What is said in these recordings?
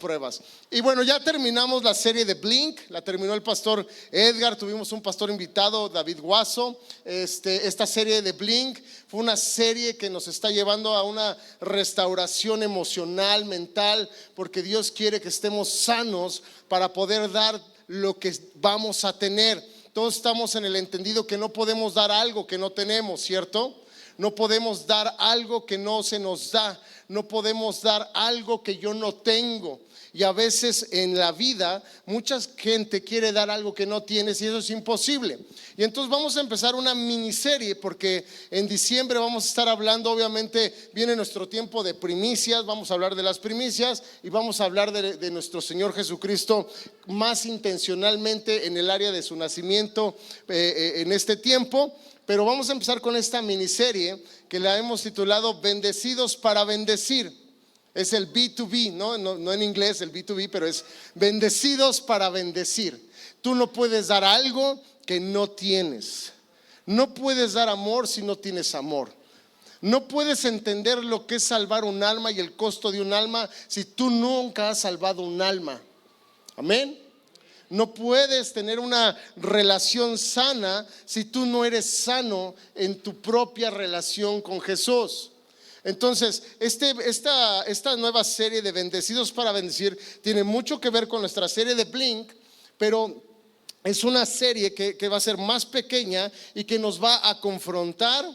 pruebas. Y bueno, ya terminamos la serie de Blink, la terminó el pastor Edgar, tuvimos un pastor invitado, David Guaso. Esta serie de Blink fue una serie que nos está llevando a una restauración emocional, mental, porque Dios quiere que estemos sanos para poder dar lo que vamos a tener. Todos estamos en el entendido que no podemos dar algo que no tenemos, ¿cierto? No podemos dar algo que no se nos da. No podemos dar algo que yo no tengo. Y a veces en la vida mucha gente quiere dar algo que no tienes y eso es imposible. Y entonces vamos a empezar una miniserie porque en diciembre vamos a estar hablando, obviamente viene nuestro tiempo de primicias, vamos a hablar de las primicias y vamos a hablar de nuestro Señor Jesucristo más intencionalmente en el área de su nacimiento en este tiempo. Pero vamos a empezar con esta miniserie que la hemos titulado Bendecidos para Bendecir. Es el B2B, no en inglés el B2B, pero es bendecidos para bendecir. Tú no puedes dar algo que no tienes. No puedes dar amor si no tienes amor. No puedes entender lo que es salvar un alma y el costo de un alma si tú nunca has salvado un alma. Amén. No puedes tener una relación sana si tú no eres sano en tu propia relación con Jesús. Entonces, esta nueva serie de Bendecidos para Bendecir tiene mucho que ver con nuestra serie de Blink, pero es una serie que va a ser más pequeña y que nos va a confrontar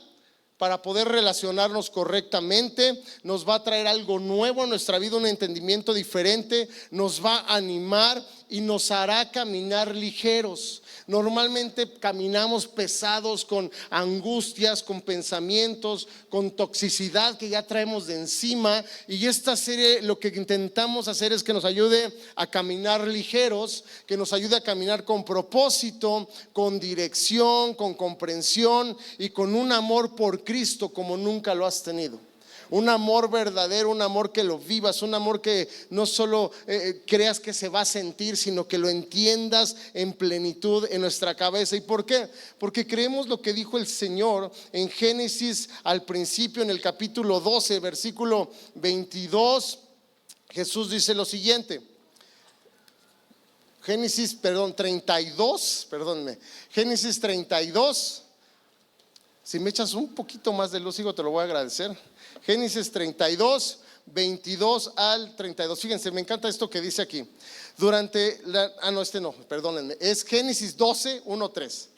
para poder relacionarnos correctamente, nos va a traer algo nuevo a nuestra vida, un entendimiento diferente, nos va a animar y nos hará caminar ligeros. Normalmente caminamos pesados con angustias, con pensamientos, con toxicidad que ya traemos de encima, y esta serie lo que intentamos hacer es que nos ayude a caminar ligeros, que nos ayude a caminar con propósito, con dirección, con comprensión y con un amor por Cristo como nunca lo has tenido. Un amor verdadero, un amor que lo vivas, un amor que no solo creas que se va a sentir, sino que lo entiendas en plenitud en nuestra cabeza. ¿Y por qué? Porque creemos lo que dijo el Señor en Génesis al principio, en el capítulo 12, versículo 22. Jesús dice lo siguiente. Génesis 32. Génesis 32. Si me echas un poquito más de luz, hijo, te lo voy a agradecer. Génesis 32, 22 al 32. Fíjense, me encanta esto que dice aquí. Es Génesis 12, 1, 3.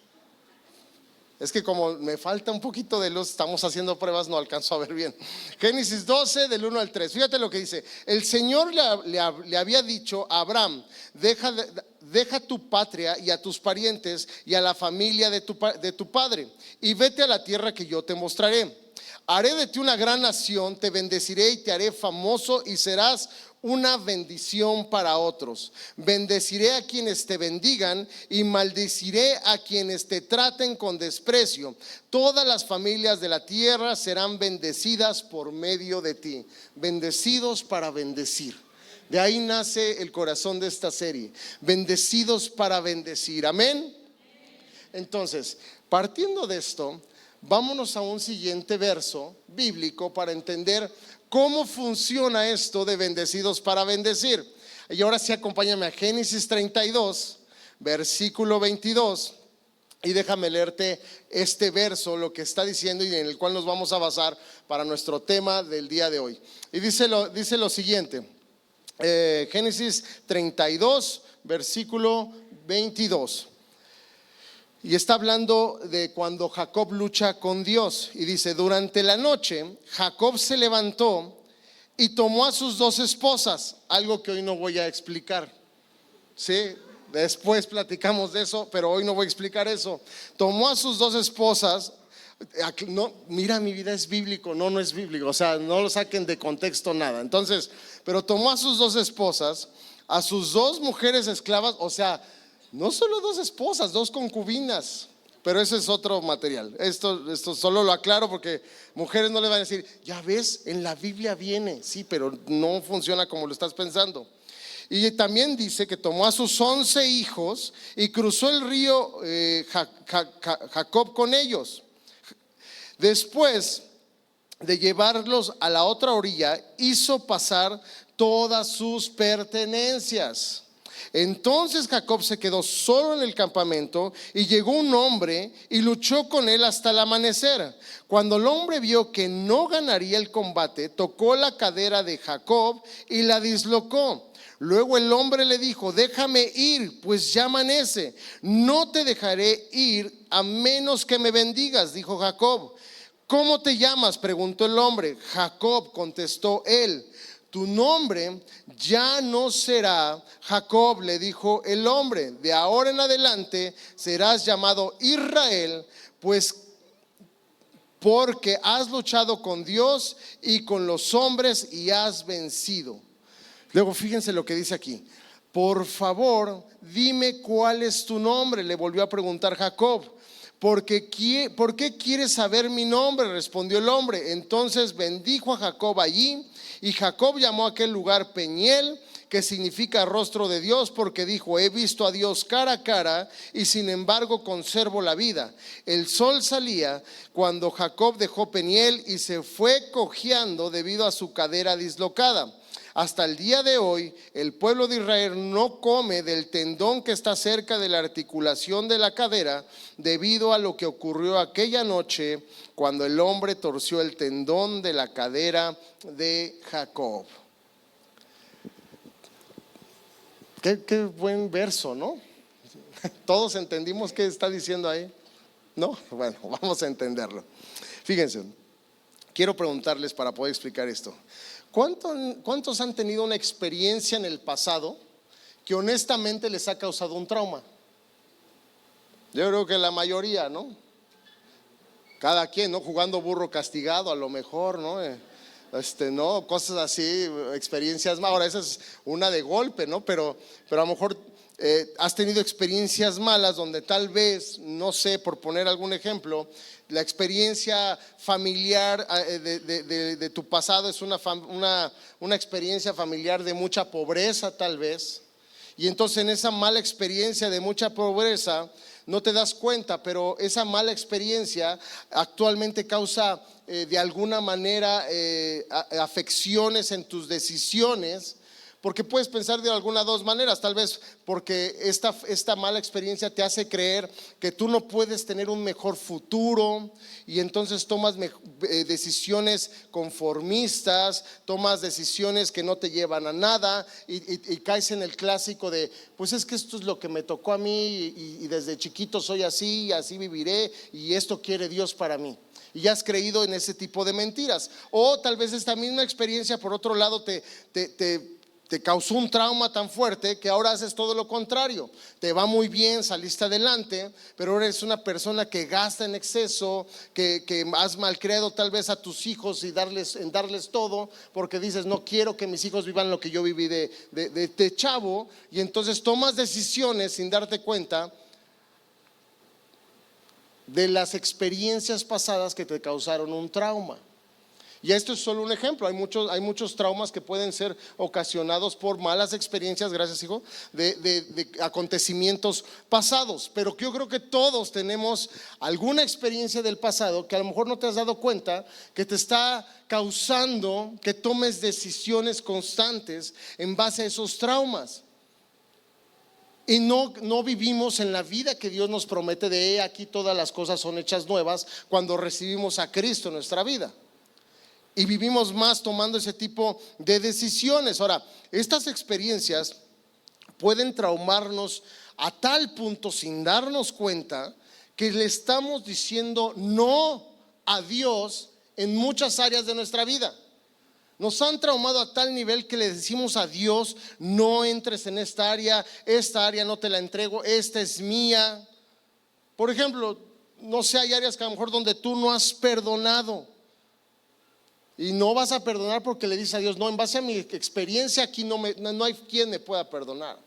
Es que como me falta un poquito de luz, estamos haciendo pruebas, no alcanzo a ver bien. Génesis 12, del 1 al 3. Fíjate lo que dice. El Señor le había dicho a Abraham: deja tu patria y a tus parientes y a la familia de tu padre, y vete a la tierra que yo te mostraré. Haré de ti una gran nación, te bendeciré y te haré famoso y serás una bendición para otros. Bendeciré a quienes te bendigan y maldeciré a quienes te traten con desprecio. Todas las familias de la tierra serán bendecidas por medio de ti. Bendecidos para bendecir. De ahí nace el corazón de esta serie. Bendecidos para bendecir. Amén. Entonces, partiendo de esto, vámonos a un siguiente verso bíblico para entender cómo funciona esto de bendecidos para bendecir. Y ahora sí, acompáñame a Génesis 32, versículo 22. Y déjame leerte este verso, lo que está diciendo y en el cual nos vamos a basar para nuestro tema del día de hoy. Y dice lo siguiente. Génesis 32, versículo 22. Y está hablando de cuando Jacob lucha con Dios. Y dice: durante la noche Jacob se levantó y tomó a sus 2 esposas. Algo que hoy no voy a explicar, ¿sí? Después platicamos de eso, pero hoy no voy a explicar eso. Tomó a sus 2 esposas. No, mira, mi vida es bíblico. No es bíblico, o sea, no lo saquen de contexto nada. Entonces, pero tomó a sus 2 esposas, a sus 2 mujeres esclavas. O sea, no solo 2 esposas, 2 concubinas. Pero ese es otro material. Esto solo lo aclaro porque mujeres no le van a decir: ya ves, en la Biblia viene. Sí, pero no funciona como lo estás pensando. Y también dice que tomó a sus 11 hijos y cruzó el río Jacob con ellos. Después de llevarlos a la otra orilla, hizo pasar todas sus pertenencias. Entonces Jacob se quedó solo en el campamento y llegó un hombre y luchó con él hasta el amanecer. Cuando el hombre vio que no ganaría el combate, tocó la cadera de Jacob y la dislocó. Luego el hombre le dijo: déjame ir, pues ya amanece. No te dejaré ir a menos que me bendigas, dijo Jacob. ¿Cómo te llamas?, preguntó el hombre. Jacob, contestó él. Tu nombre ya no será Jacob, le dijo el hombre. De ahora en adelante serás llamado Israel, pues porque has luchado con Dios y con los hombres y has vencido. Luego fíjense lo que dice aquí. Por favor, dime cuál es tu nombre, le volvió a preguntar Jacob. ¿Por qué quieres saber mi nombre?, respondió el hombre. Entonces bendijo a Jacob allí, y Jacob llamó a aquel lugar Peniel, que significa rostro de Dios, porque dijo: he visto a Dios cara a cara, y sin embargo conservo la vida. El sol salía cuando Jacob dejó Peniel y se fue cojeando debido a su cadera dislocada. Hasta el día de hoy, el pueblo de Israel no come del tendón que está cerca de la articulación de la cadera, debido a lo que ocurrió aquella noche cuando el hombre torció el tendón de la cadera de Jacob. Qué buen verso, ¿no? ¿Todos entendimos qué está diciendo ahí? ¿No? Bueno, vamos a entenderlo. Fíjense, quiero preguntarles para poder explicar esto. ¿Cuántos han tenido una experiencia en el pasado que honestamente les ha causado un trauma? Yo creo que la mayoría, ¿no? Cada quien, ¿no? Jugando burro castigado a lo mejor, ¿no? No, cosas así, experiencias más. Ahora esa es una de golpe, ¿no? Pero a lo mejor has tenido experiencias malas donde tal vez, no sé, por poner algún ejemplo, la experiencia familiar de tu pasado es una experiencia familiar de mucha pobreza tal vez. Y entonces en esa mala experiencia de mucha pobreza no te das cuenta, pero esa mala experiencia actualmente causa de alguna manera afecciones en tus decisiones. Porque puedes pensar de alguna de dos maneras. Tal vez porque esta mala experiencia te hace creer que tú no puedes tener un mejor futuro, y entonces tomas decisiones conformistas, tomas decisiones que no te llevan a nada, y caes en el clásico de: pues es que esto es lo que me tocó a mí, y desde chiquito soy así, y así viviré, y esto quiere Dios para mí. Y ya has creído en ese tipo de mentiras. O tal vez esta misma experiencia, por otro lado, te causó un trauma tan fuerte que ahora haces todo lo contrario. Te va muy bien, saliste adelante, pero ahora eres una persona que gasta en exceso, que has malcriado tal vez a tus hijos y en darles todo, porque dices: no quiero que mis hijos vivan lo que yo viví de chavo. Y entonces tomas decisiones sin darte cuenta de las experiencias pasadas que te causaron un trauma. Y esto es solo un ejemplo. Hay muchos traumas que pueden ser ocasionados por malas experiencias, gracias hijo, de acontecimientos pasados. Pero yo creo que todos tenemos alguna experiencia del pasado que a lo mejor no te has dado cuenta, que te está causando que tomes decisiones constantes en base a esos traumas. Y no vivimos en la vida que Dios nos promete de: he aquí todas las cosas son hechas nuevas, cuando recibimos a Cristo en nuestra vida. Y vivimos más tomando ese tipo de decisiones. Ahora, estas experiencias pueden traumarnos a tal punto, sin darnos cuenta, que le estamos diciendo no a Dios en muchas áreas de nuestra vida. Nos han traumado a tal nivel que le decimos a Dios: no entres en esta área no te la entrego, esta es mía. Por ejemplo, no sé, hay áreas que a lo mejor donde tú no has perdonado, y no vas a perdonar porque le dices a Dios: no, en base a mi experiencia aquí no hay quien me pueda perdonar.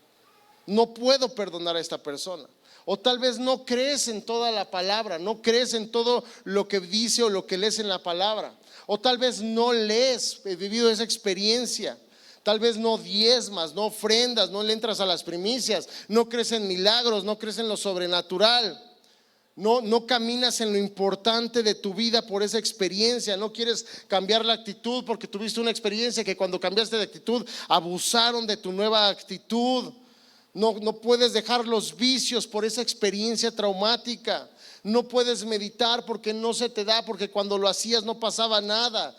No puedo perdonar a esta persona. O tal vez no crees en toda la palabra, no crees en todo lo que dice o lo que lees en la palabra. O tal vez no lees, he vivido esa experiencia. Tal vez no diezmas, no ofrendas, no le entras a las primicias, no crees en milagros, no crees en lo sobrenatural. No caminas en lo importante de tu vida por esa experiencia. No quieres cambiar la actitud porque tuviste una experiencia que cuando cambiaste de actitud abusaron de tu nueva actitud. No puedes dejar los vicios por esa experiencia traumática. No puedes meditar porque no se te da, porque cuando lo hacías no pasaba nada.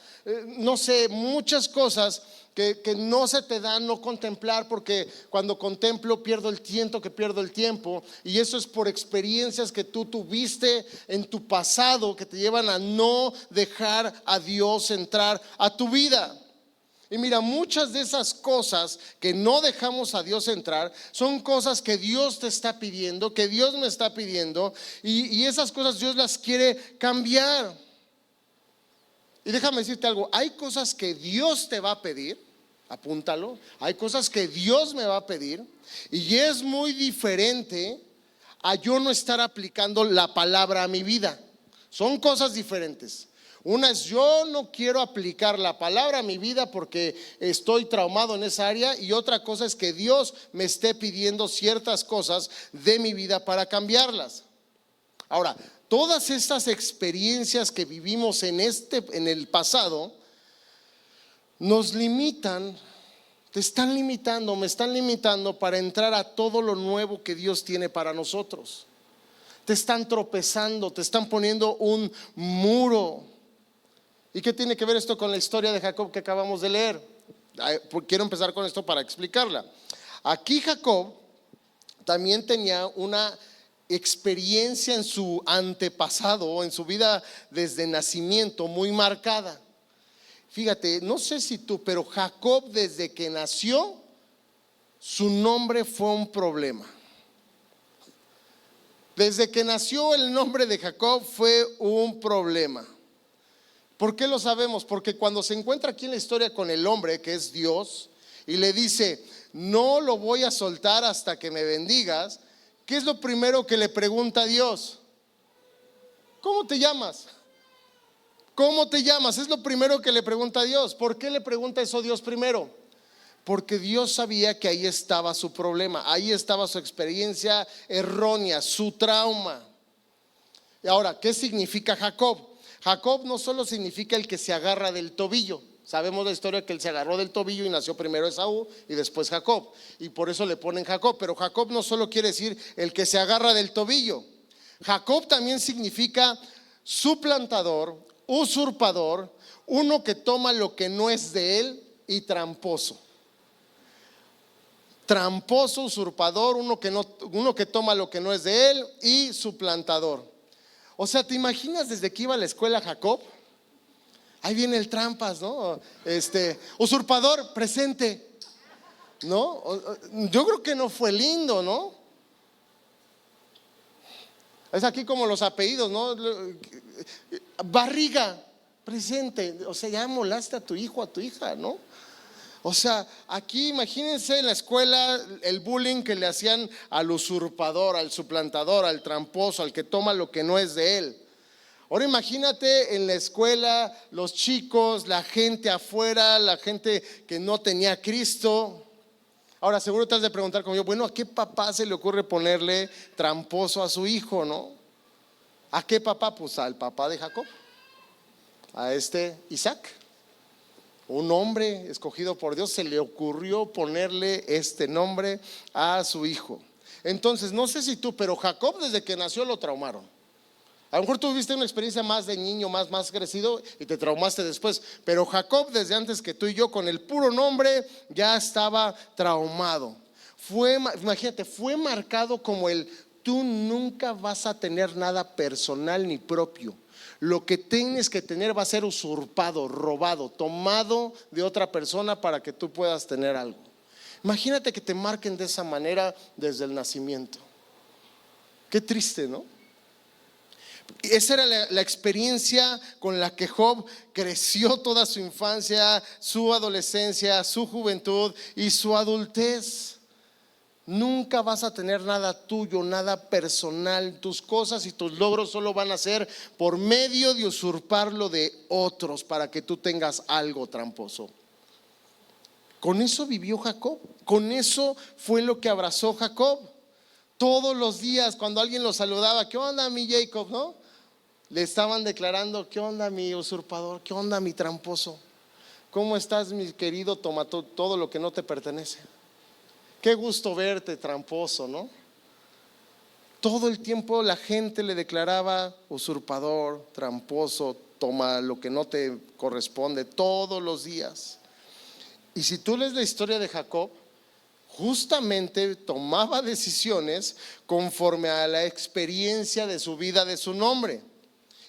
No sé, muchas cosas que no se te dan, no contemplar, porque cuando contemplo pierdo el tiempo, y eso es por experiencias que tú tuviste en tu pasado que te llevan a no dejar a Dios entrar a tu vida. Y mira, muchas de esas cosas que no dejamos a Dios entrar son cosas que Dios te está pidiendo, que Dios me está pidiendo, y esas cosas Dios las quiere cambiar. Y déjame decirte algo, hay cosas que Dios te va a pedir, apúntalo, hay cosas que Dios me va a pedir, y es muy diferente a yo no estar aplicando la palabra a mi vida. Son cosas diferentes. Una es yo no quiero aplicar la palabra a mi vida porque estoy traumado en esa área, y otra cosa es que Dios me esté pidiendo ciertas cosas de mi vida para cambiarlas. Ahora, todas estas experiencias que vivimos en el pasado nos limitan, te están limitando, me están limitando para entrar a todo lo nuevo que Dios tiene para nosotros. Te están tropezando, te están poniendo un muro. ¿Y qué tiene que ver esto con la historia de Jacob que acabamos de leer? Quiero empezar con esto para explicarla. Aquí Jacob también tenía una experiencia en su antepasado, en su vida desde nacimiento, muy marcada. Fíjate, no sé si tú, pero Jacob desde que nació, su nombre fue un problema. Desde que nació el nombre de Jacob fue un problema. ¿Por qué lo sabemos? Porque cuando se encuentra aquí en la historia con el hombre que es Dios y le dice, no lo voy a soltar hasta que me bendigas, ¿qué es lo primero que le pregunta a Dios? ¿Cómo te llamas? ¿Cómo te llamas? Es lo primero que le pregunta a Dios. ¿Por qué le pregunta eso a Dios primero? Porque Dios sabía que ahí estaba su problema, ahí estaba su experiencia errónea, su trauma. Y ahora, ¿qué significa Jacob? Jacob no solo significa el que se agarra del tobillo. Sabemos la historia que él se agarró del tobillo y nació primero Esaú y después Jacob, y por eso le ponen Jacob. Pero Jacob no solo quiere decir el que se agarra del tobillo. Jacob también significa suplantador, usurpador, uno que toma lo que no es de él, y tramposo. Tramposo, usurpador, uno que toma lo que no es de él, y suplantador. O sea, ¿te imaginas desde que iba a la escuela Jacob? Ahí viene el trampas, ¿no? Usurpador, presente, ¿no? Yo creo que no fue lindo, ¿no? Es aquí como los apellidos, ¿no? Barriga, presente. O sea, ya molaste a tu hijo, a tu hija, ¿no? O sea, aquí imagínense en la escuela el bullying que le hacían al usurpador, al suplantador, al tramposo, al que toma lo que no es de él. Ahora imagínate en la escuela los chicos, la gente afuera, la gente que no tenía a Cristo. Ahora seguro te has de preguntar como yo, bueno, ¿a qué papá se le ocurre ponerle tramposo a su hijo, no? ¿A qué papá? Pues al papá de Jacob, a Isaac. Un hombre escogido por Dios, se le ocurrió ponerle este nombre a su hijo. Entonces, no sé si tú, pero Jacob desde que nació lo traumaron. A lo mejor tuviste una experiencia más de niño, más crecido, y te traumaste después. Pero Jacob desde antes que tú y yo, con el puro nombre, ya estaba traumado. Imagínate, fue marcado como tú nunca vas a tener nada personal ni propio. Lo que tienes que tener va a ser usurpado, robado, tomado de otra persona para que tú puedas tener algo. Imagínate que te marquen de esa manera desde el nacimiento. Qué triste, ¿no? Esa era la experiencia con la que Job creció toda su infancia, su adolescencia, su juventud y su adultez. Nunca vas a tener nada tuyo, nada personal. Tus cosas y tus logros solo van a ser por medio de usurparlo de otros para que tú tengas algo tramposo. Con eso vivió Jacob, con eso fue lo que abrazó Jacob. Todos los días cuando alguien lo saludaba, ¿qué onda mi Jacob? ¿No? Le estaban declarando, ¿qué onda mi usurpador? ¿Qué onda mi tramposo? ¿Cómo estás mi querido? Toma todo lo que no te pertenece. Qué gusto verte, tramposo, ¿no? Todo el tiempo la gente le declaraba usurpador, tramposo, toma lo que no te corresponde, todos los días. Y si tú lees la historia de Jacob, justamente tomaba decisiones conforme a la experiencia de su vida, de su nombre.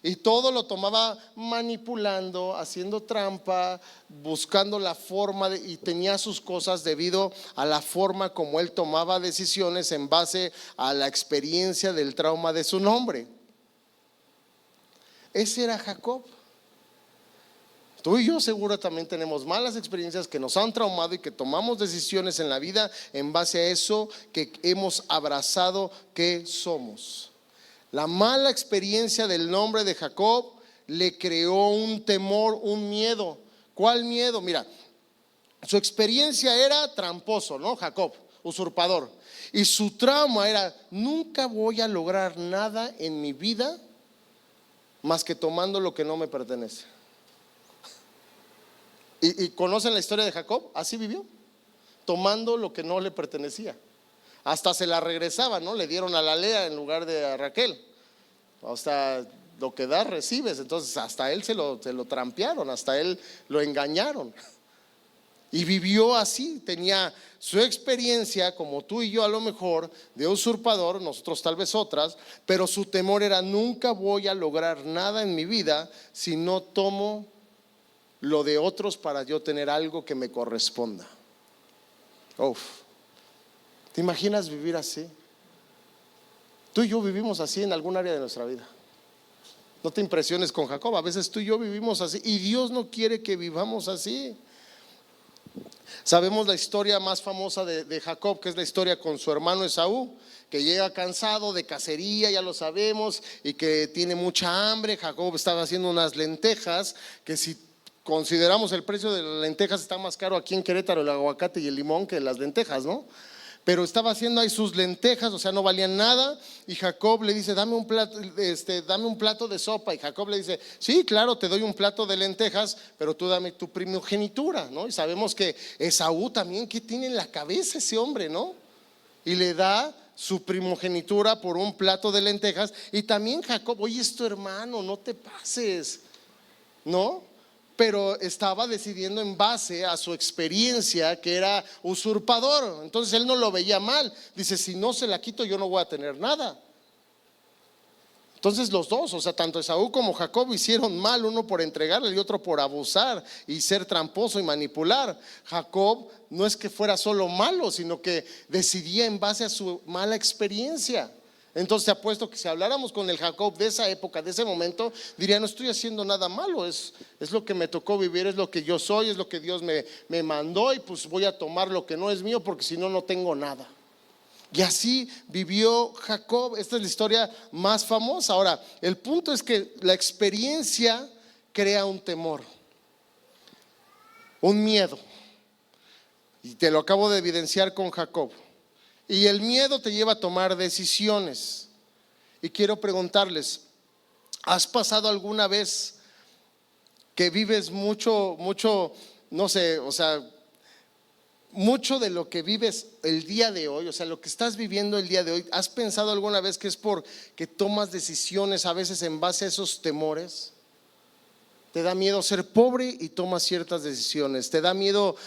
Y todo lo tomaba manipulando, haciendo trampa, buscando la forma y tenía sus cosas debido a la forma como él tomaba decisiones en base a la experiencia del trauma de su nombre. Ese era Jacob. Tú y yo seguro también tenemos malas experiencias que nos han traumado y que tomamos decisiones en la vida en base a eso que hemos abrazado que somos. La mala experiencia del nombre de Jacob le creó un temor, un miedo. ¿Cuál miedo? Mira, su experiencia era tramposo, ¿no? Jacob, usurpador. Y su trauma era, nunca voy a lograr nada en mi vida más que tomando lo que no me pertenece. ¿Y conocen la historia de Jacob? Así vivió, tomando lo que no le pertenecía. Hasta se la regresaba, ¿no? Le dieron a la Lea en lugar de a Raquel. O sea, lo que das recibes. Entonces hasta él se lo trampearon, hasta él lo engañaron. Y vivió así, tenía su experiencia como tú y yo a lo mejor de usurpador, nosotros tal vez otras, pero su temor era, nunca voy a lograr nada en mi vida si no tomo lo de otros para yo tener algo que me corresponda. Uf. ¿Te imaginas vivir así? Tú y yo vivimos así en algún área de nuestra vida. No te impresiones con Jacob, a veces tú y yo vivimos así y Dios no quiere que vivamos así. Sabemos la historia más famosa de Jacob, que es la historia con su hermano Esaú, que llega cansado de cacería, ya lo sabemos, y que tiene mucha hambre. Jacob estaba haciendo unas lentejas, que si consideramos el precio de las lentejas está más caro aquí en Querétaro el aguacate y el limón que las lentejas, ¿no? Pero estaba haciendo ahí sus lentejas, o sea, no valían nada. Y Jacob le dice, dame un plato de sopa. Y Jacob le dice, sí, claro, te doy un plato de lentejas, pero tú dame tu primogenitura, ¿no? Y sabemos que Esaú también, ¿qué tiene en la cabeza ese hombre, no? Y le da su primogenitura por un plato de lentejas. Y también Jacob, oye, es tu hermano, no te pases, ¿no? Pero estaba decidiendo en base a su experiencia que era usurpador. Entonces él no lo veía mal. Dice, si no se la quito yo no voy a tener nada. Entonces los dos, o sea, tanto Esaú como Jacob hicieron mal, uno por entregarle y otro por abusar y ser tramposo y manipular. Jacob no es que fuera solo malo, sino que decidía en base a su mala experiencia. Entonces te apuesto que si habláramos con el Jacob de esa época, de ese momento, diría, no estoy haciendo nada malo, es lo que me tocó vivir, es lo que yo soy, es lo que Dios me mandó, y pues voy a tomar lo que no es mío porque si no, no tengo nada. Y así vivió Jacob. Esta es la historia más famosa. Ahora, el punto es que la experiencia crea un temor, un miedo, y te lo acabo de evidenciar con Jacob. Y el miedo te lleva a tomar decisiones. Y quiero preguntarles, ¿has pasado alguna vez que vives mucho, no sé, o sea, mucho de lo que vives el día de hoy, o sea, lo que estás viviendo el día de hoy, ¿has pensado alguna vez que es porque tomas decisiones a veces en base a esos temores? Te da miedo ser pobre y tomas ciertas decisiones. Te da miedo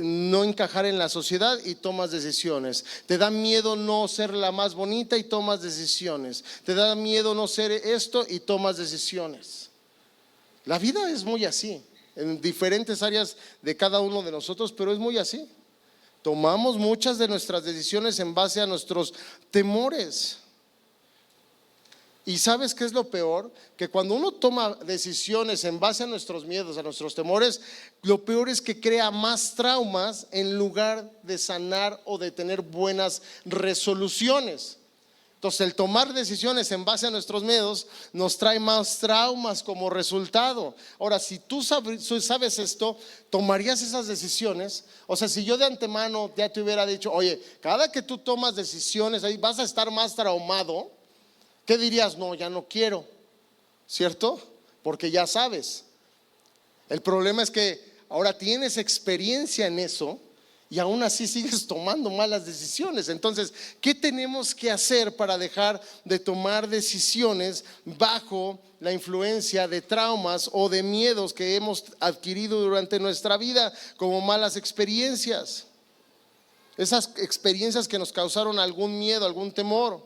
no encajar en la sociedad y tomas decisiones. Te da miedo no ser la más bonita y tomas decisiones. Te da miedo no ser esto y tomas decisiones. La vida es muy así, en diferentes áreas de cada uno de nosotros, pero es muy así. Tomamos muchas de nuestras decisiones en base a nuestros temores. Y ¿sabes qué es lo peor? Que cuando uno toma decisiones en base a nuestros miedos, a nuestros temores, lo peor es que crea más traumas en lugar de sanar o de tener buenas resoluciones. Entonces, el tomar decisiones en base a nuestros miedos nos trae más traumas como resultado. Ahora, si tú sabes esto, ¿tomarías esas decisiones? O sea, si yo de antemano ya te hubiera dicho, oye, cada que tú tomas decisiones ahí vas a estar más traumado, ¿qué dirías? No, ya no quiero, ¿cierto? Porque ya sabes. El problema es que ahora tienes experiencia en eso y aún así sigues tomando malas decisiones. Entonces, ¿qué tenemos que hacer para dejar de tomar decisiones bajo la influencia de traumas o de miedos que hemos adquirido durante nuestra vida como malas experiencias? Esas experiencias que nos causaron algún miedo, algún temor.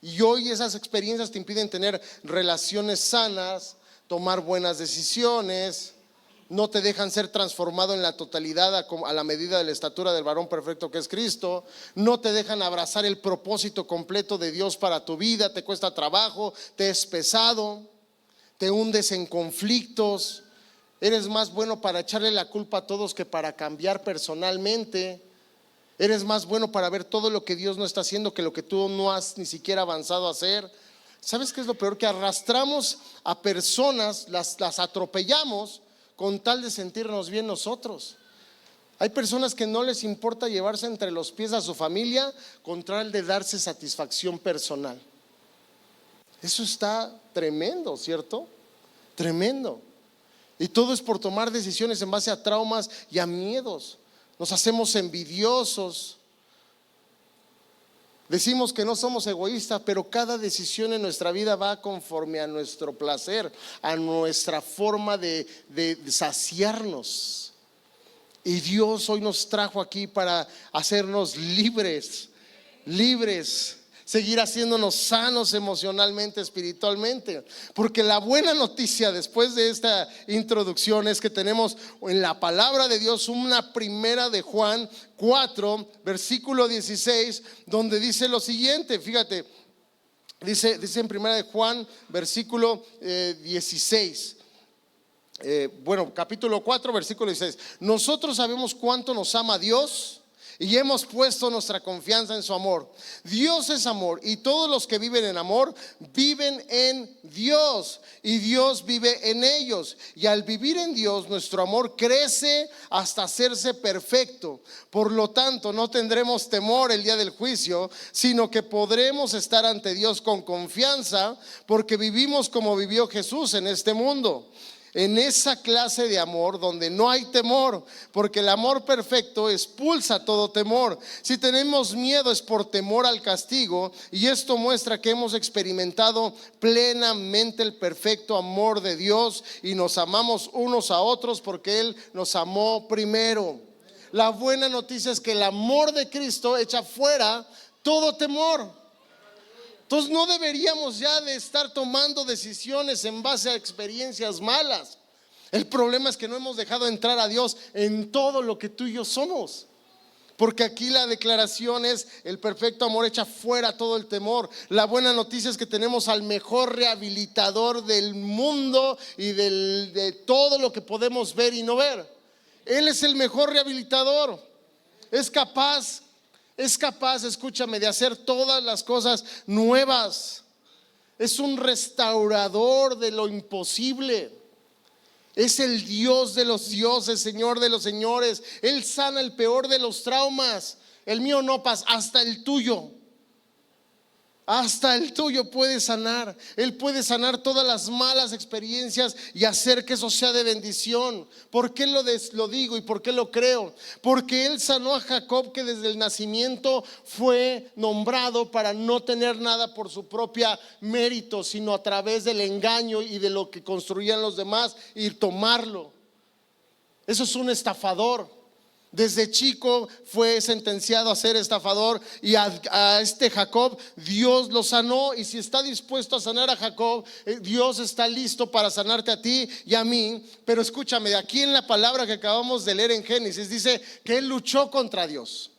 Y hoy esas experiencias te impiden tener relaciones sanas, tomar buenas decisiones, no te dejan ser transformado en la totalidad a la medida de la estatura del varón perfecto que es Cristo, no te dejan abrazar el propósito completo de Dios para tu vida, te cuesta trabajo, te es pesado, te hundes en conflictos, eres más bueno para echarle la culpa a todos que para cambiar personalmente, eres más bueno para ver todo lo que Dios no está haciendo que lo que tú no has ni siquiera avanzado a hacer. ¿Sabes qué es lo peor? Que arrastramos a personas, las atropellamos con tal de sentirnos bien nosotros. Hay personas que no les importa llevarse entre los pies a su familia con tal de darse satisfacción personal. Eso está tremendo, ¿cierto? Tremendo. Y todo es por tomar decisiones en base a traumas y a miedos. Nos hacemos envidiosos. Decimos que no somos egoístas, pero cada decisión en nuestra vida va conforme a nuestro placer, a nuestra forma de saciarnos. Y Dios hoy nos trajo aquí para hacernos libres, seguir haciéndonos sanos emocionalmente, espiritualmente. Porque la buena noticia después de esta introducción es que tenemos en la palabra de Dios una primera de Juan 4, versículo 16, donde dice lo siguiente, fíjate, dice en primera de Juan, versículo 16. Capítulo 4, versículo 16. Nosotros sabemos cuánto nos ama Dios y hemos puesto nuestra confianza en su amor. Dios es amor y todos los que viven en amor viven en Dios y Dios vive en ellos. Y al vivir en Dios, nuestro amor crece hasta hacerse perfecto. Por lo tanto, no tendremos temor el día del juicio, sino que podremos estar ante Dios con confianza, porque vivimos como vivió Jesús en este mundo. En esa clase de amor donde no hay temor, porque el amor perfecto expulsa todo temor. Si tenemos miedo es por temor al castigo, y esto muestra que hemos experimentado plenamente el perfecto amor de Dios y nos amamos unos a otros porque Él nos amó primero. La buena noticia es que el amor de Cristo echa fuera todo temor. Entonces no deberíamos ya de estar tomando decisiones en base a experiencias malas. El problema es que no hemos dejado entrar a Dios en todo lo que tú y yo somos. Porque aquí la declaración es: el perfecto amor echa fuera todo el temor. La buena noticia es que tenemos al mejor rehabilitador del mundo y de todo lo que podemos ver y no ver. Él es el mejor rehabilitador. Es capaz, escúchame, de hacer todas las cosas nuevas. Es un restaurador de lo imposible. Es el Dios de los dioses, Señor de los señores. Él sana el peor de los traumas. El mío no pasa, hasta el tuyo. Hasta el tuyo puede sanar. Él puede sanar todas las malas experiencias y hacer que eso sea de bendición. ¿Por qué lo digo y por qué lo creo? Porque Él sanó a Jacob, que desde el nacimiento fue nombrado para no tener nada por su propia mérito, sino a través del engaño y de lo que construían los demás y tomarlo. Eso es un estafador. Desde chico fue sentenciado a ser estafador, y a este Jacob Dios lo sanó. Y si está dispuesto a sanar a Jacob, Dios está listo para sanarte a ti y a mí. Pero escúchame, aquí en la palabra que acabamos de leer en Génesis dice que él luchó contra Dios.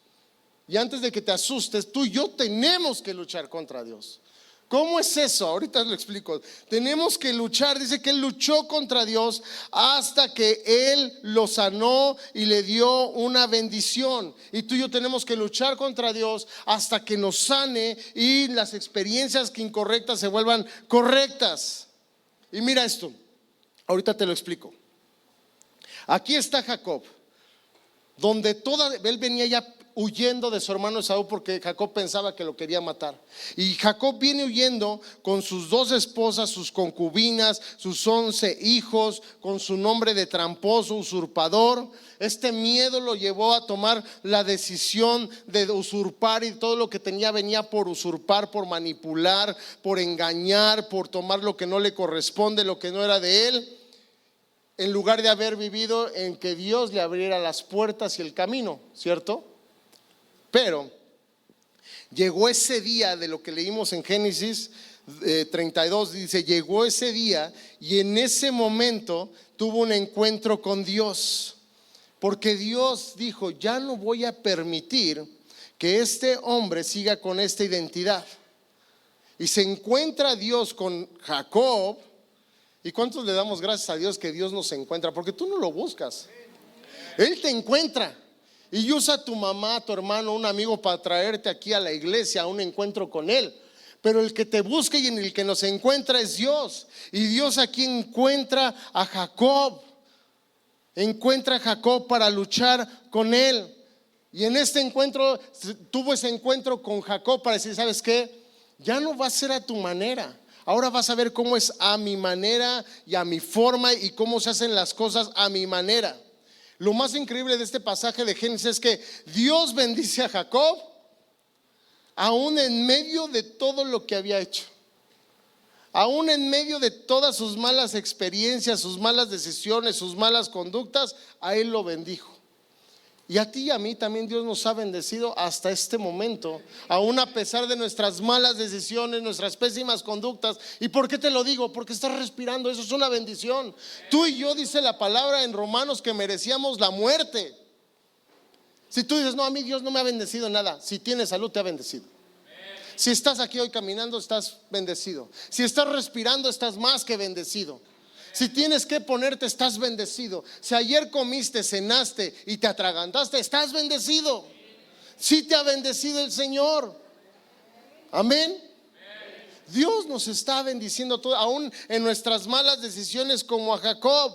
Y antes de que te asustes, tú y yo tenemos que luchar contra Dios. ¿Cómo es eso? Ahorita lo explico. Tenemos que luchar. Dice que él luchó contra Dios hasta que él lo sanó y le dio una bendición. Y tú y yo tenemos que luchar contra Dios hasta que nos sane y las experiencias que incorrectas se vuelvan correctas. Y mira esto, ahorita te lo explico. Aquí está Jacob, donde él venía ya huyendo de su hermano Esaú porque Jacob pensaba que lo quería matar. Y Jacob viene huyendo con sus 2 esposas, sus concubinas, sus 11 hijos, con su nombre de tramposo, usurpador. Este miedo lo llevó a tomar la decisión de usurpar, y todo lo que tenía venía por usurpar, por manipular, por engañar, por tomar lo que no le corresponde, lo que no era de él, en lugar de haber vivido en que Dios le abriera las puertas y el camino, ¿cierto? Pero llegó ese día de lo que leímos en Génesis 32, dice, llegó ese día y en ese momento tuvo un encuentro con Dios, porque Dios dijo, ya no voy a permitir que este hombre siga con esta identidad. Y se encuentra Dios con Jacob. ¿Y cuántos le damos gracias a Dios que Dios nos encuentra? Porque tú no lo buscas, Él te encuentra. Y usa a tu mamá, a tu hermano, un amigo para traerte aquí a la iglesia, a un encuentro con Él. Pero el que te busca y en el que nos encuentra es Dios. Y Dios aquí encuentra a Jacob. Encuentra a Jacob para luchar con él. Y en este encuentro, tuvo ese encuentro con Jacob para decir, ¿sabes qué? Ya no va a ser a tu manera. Ahora vas a ver cómo es a mi manera y a mi forma, y cómo se hacen las cosas a mi manera. Lo más increíble de este pasaje de Génesis es que Dios bendice a Jacob aún en medio de todo lo que había hecho, aún en medio de todas sus malas experiencias, sus malas decisiones, sus malas conductas. A él lo bendijo. Y a ti y a mí también Dios nos ha bendecido hasta este momento, aún a pesar de nuestras malas decisiones, nuestras pésimas conductas. ¿Y por qué te lo digo? Porque estás respirando, eso es una bendición. Tú y yo, dice la palabra en Romanos, que merecíamos la muerte. Si tú dices, no, a mí Dios no me ha bendecido nada, si tienes salud te ha bendecido. Si estás aquí hoy caminando, estás bendecido. Si estás respirando, estás más que bendecido. Si tienes que ponerte, estás bendecido. Si ayer comiste, cenaste y te atragantaste, estás bendecido. Sí te ha bendecido el Señor. Amén. Dios nos está bendiciendo todo, aún en nuestras malas decisiones, como a Jacob.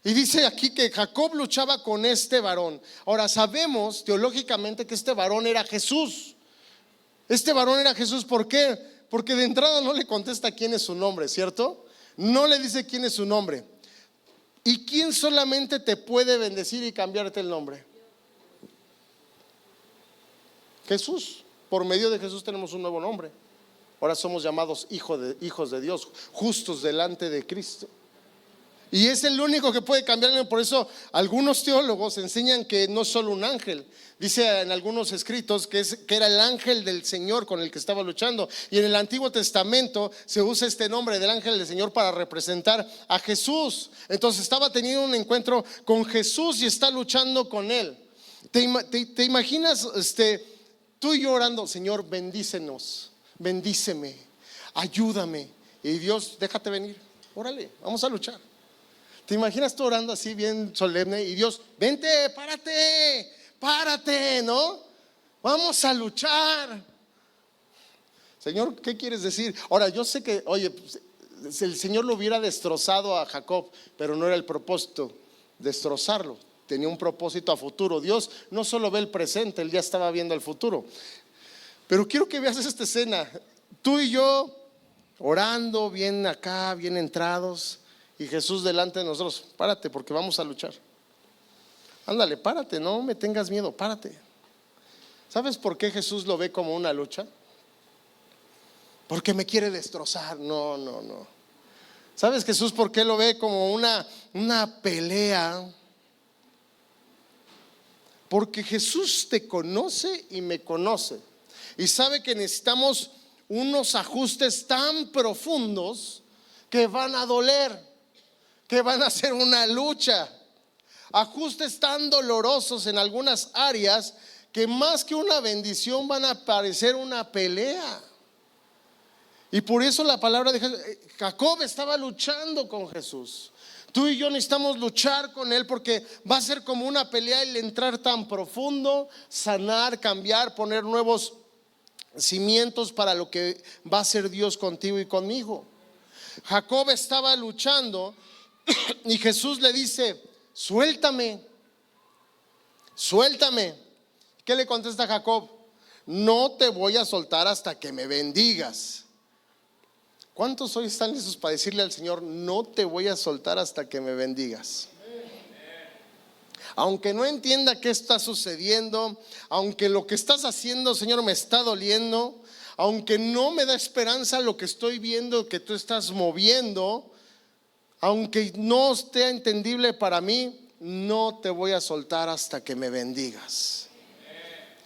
Y dice aquí que Jacob luchaba con este varón. Ahora sabemos teológicamente que este varón era Jesús. Este varón era Jesús. ¿Por qué? Porque de entrada no le contesta quién es su nombre, ¿cierto? No le dice quién es su nombre. ¿Y quién solamente te puede bendecir y cambiarte el nombre? Jesús. Por medio de Jesús tenemos un nuevo nombre. Ahora somos llamados hijos de Dios, justos delante de Cristo. Y es el único que puede cambiarme. Por eso algunos teólogos enseñan que no es solo un ángel. Dice en algunos escritos que era el ángel del Señor con el que estaba luchando. Y en el Antiguo Testamento se usa este nombre del ángel del Señor para representar a Jesús. Entonces estaba teniendo un encuentro con Jesús y está luchando con él. ¿Te imaginas tú y yo orando, Señor, bendícenos, bendíceme, ayúdame? Y Dios, déjate venir, órale, vamos a luchar. ¿Te imaginas tú orando así bien solemne y Dios, vente, párate, ¿no? Vamos a luchar. Señor, ¿qué quieres decir? Ahora, yo sé que, oye, el Señor lo hubiera destrozado a Jacob, pero no era el propósito destrozarlo. Tenía un propósito a futuro. Dios no solo ve el presente, Él ya estaba viendo el futuro. Pero quiero que veas esta escena. Tú y yo orando, bien acá, bien entrados. Y Jesús delante de nosotros, párate porque vamos a luchar. Ándale, párate, no me tengas miedo, párate. ¿Sabes por qué Jesús lo ve como una lucha? Porque me quiere destrozar. No. ¿Sabes Jesús por qué lo ve como una pelea? Porque Jesús te conoce y me conoce. Y sabe que necesitamos unos ajustes tan profundos que van a doler, que van a ser una lucha, ajustes tan dolorosos en algunas áreas que más que una bendición van a parecer una pelea. Y por eso la palabra de Jacob estaba luchando con Jesús. Tú y yo necesitamos luchar con Él, porque va a ser como una pelea el entrar tan profundo, sanar, cambiar, poner nuevos cimientos para lo que va a ser Dios contigo y conmigo. Jacob estaba luchando y Jesús le dice: suéltame, suéltame. ¿Qué le contesta Jacob? No te voy a soltar hasta que me bendigas. ¿Cuántos hoy están listos para decirle al Señor: no te voy a soltar hasta que me bendigas? Aunque no entienda qué está sucediendo, aunque lo que estás haciendo, Señor, me está doliendo, aunque no me da esperanza lo que estoy viendo que tú estás moviendo, aunque no esté entendible para mí, no te voy a soltar hasta que me bendigas.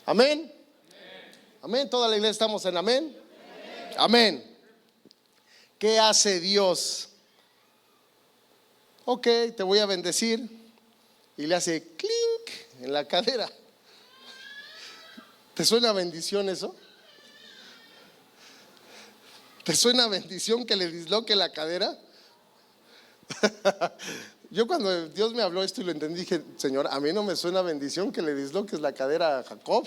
Amén. Amén. Toda la iglesia estamos en amén. Amén. ¿Qué hace Dios? Ok, te voy a bendecir. Y le hace clink en la cadera. ¿Te suena bendición eso? ¿Te suena bendición que le disloque la cadera? Yo cuando Dios me habló esto y lo entendí, dije: Señor, a mí no me suena bendición que le disloques la cadera a Jacob.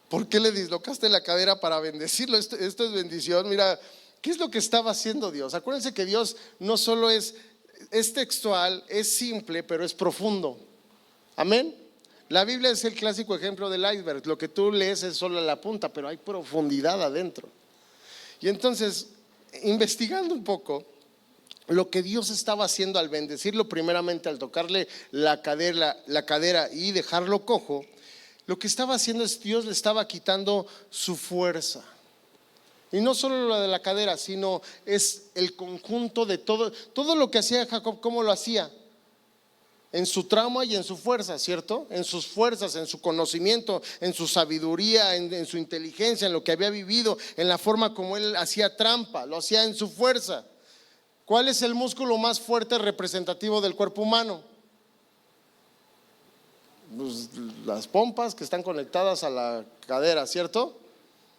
¿Por qué le dislocaste la cadera para bendecirlo? Esto es bendición. Mira, ¿qué es lo que estaba haciendo Dios? Acuérdense que Dios no solo es textual, es simple, pero es profundo. Amén. La Biblia es el clásico ejemplo del iceberg. Lo que tú lees es solo la punta, pero hay profundidad adentro. Y entonces, investigando un poco lo que Dios estaba haciendo al bendecirlo, primeramente al tocarle la cadera y dejarlo cojo, lo que estaba haciendo es Dios le estaba quitando su fuerza. Y no solo lo de la cadera, sino es el conjunto de todo lo que hacía Jacob. ¿Cómo lo hacía? En su trauma y en su fuerza, ¿cierto? En sus fuerzas, en su conocimiento, en su sabiduría, en su inteligencia, en lo que había vivido, en la forma como él hacía trampa, lo hacía en su fuerza. ¿Cuál es el músculo más fuerte representativo del cuerpo humano? Pues las pompas que están conectadas a la cadera, ¿cierto?